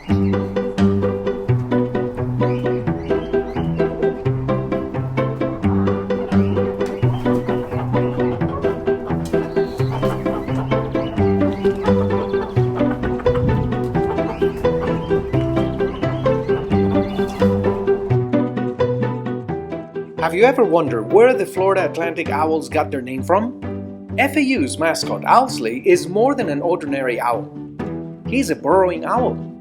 Have you ever wondered where the Florida Atlantic owls got their name from? FAU's mascot Owlsley is more than an ordinary owl. He's a burrowing owl.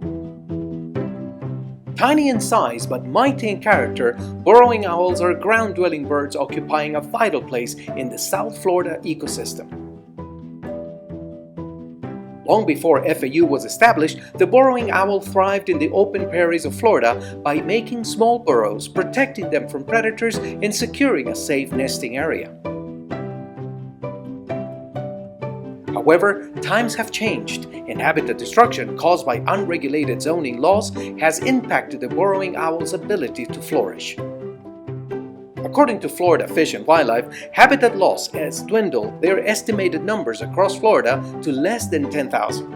Tiny in size but mighty in character, burrowing owls are ground-dwelling birds occupying a vital place in the South Florida ecosystem. Long before FAU was established, the burrowing owl thrived in the open prairies of Florida by making small burrows, protecting them from predators, and securing a safe nesting area. However, times have changed, and habitat destruction caused by unregulated zoning laws has impacted the burrowing owl's ability to flourish. According to Florida Fish and Wildlife, habitat loss has dwindled their estimated numbers across Florida to less than 10,000.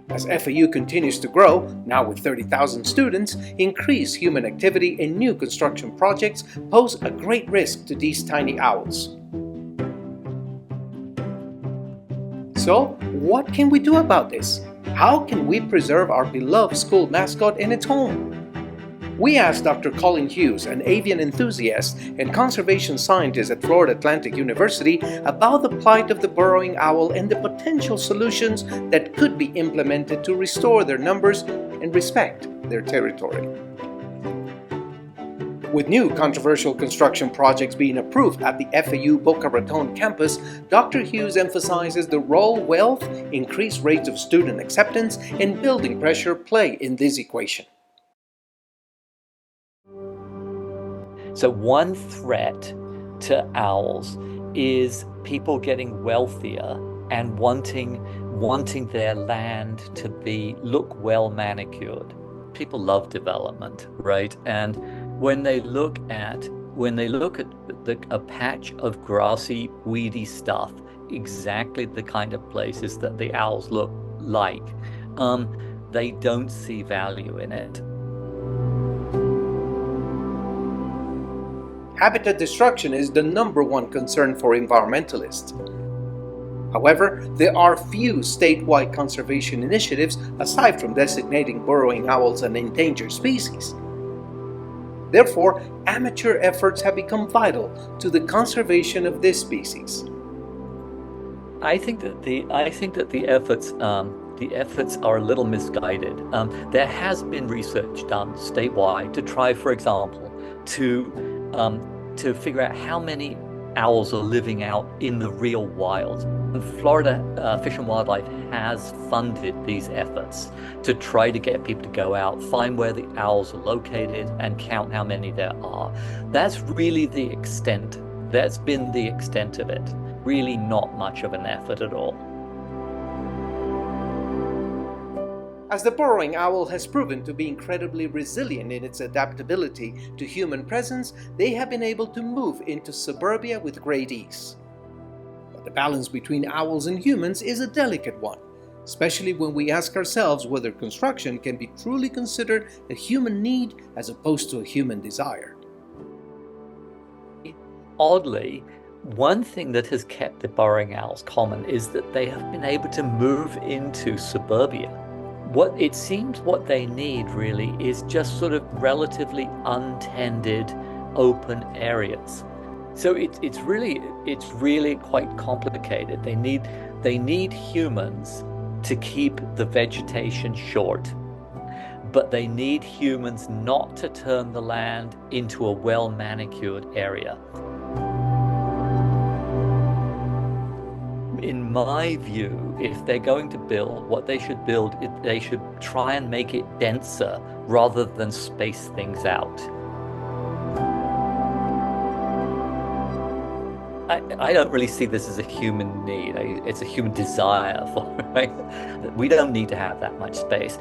As FAU continues to grow, now with 30,000 students, increased human activity and new construction projects pose a great risk to these tiny owls. So, what can we do about this? How can we preserve our beloved school mascot in its home? We asked Dr. Colin Hughes, an avian enthusiast and conservation scientist at Florida Atlantic University, about the plight of the burrowing owl and the potential solutions that could be implemented to restore their numbers and respect their territory. With new controversial construction projects being approved at the FAU Boca Raton campus, Dr. Hughes emphasizes the role wealth, increased rates of student acceptance, and building pressure play in this equation. So one threat to owls is people getting wealthier and wanting their land to look well manicured. People love development, right? And when they look at a patch of grassy, weedy stuff, exactly the kind of places that the owls look like, they don't see value in it. Habitat destruction is the number one concern for environmentalists. However, there are few statewide conservation initiatives aside from designating burrowing owls an endangered species. Therefore, amateur efforts have become vital to the conservation of this species. I think that the efforts are a little misguided. There has been research done statewide to try, for example, to figure out how many owls are living out in the real wild. And Florida Fish and Wildlife has funded these efforts to try to get people to go out, find where the owls are located, and count how many there are. That's really the extent. That's been the extent of it. Really not much of an effort at all. As the burrowing owl has proven to be incredibly resilient in its adaptability to human presence, they have been able to move into suburbia with great ease. But the balance between owls and humans is a delicate one, especially when we ask ourselves whether construction can be truly considered a human need as opposed to a human desire. Oddly, one thing that has kept the burrowing owls common is that they have been able to move into suburbia. What it seems what they need really is just sort of relatively untended open areas. So it's really quite complicated. They need humans to keep the vegetation short, but they need humans not to turn the land into a well manicured area. In my view, if they're going to build, what they should build, they should try and make it denser rather than space things out. I don't really see this as a human need. It's a human desire for, right? We don't need to have that much space.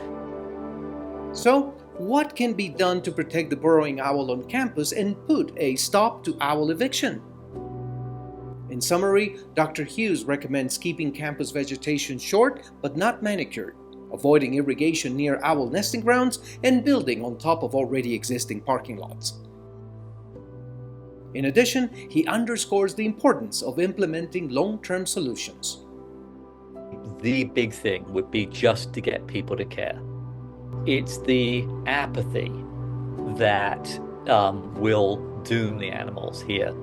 So, what can be done to protect the burrowing owl on campus and put a stop to owl eviction? In summary, Dr. Hughes recommends keeping campus vegetation short but not manicured, avoiding irrigation near owl nesting grounds, and building on top of already existing parking lots. In addition, he underscores the importance of implementing long-term solutions. The big thing would be just to get people to care. It's the apathy that will doom the animals here.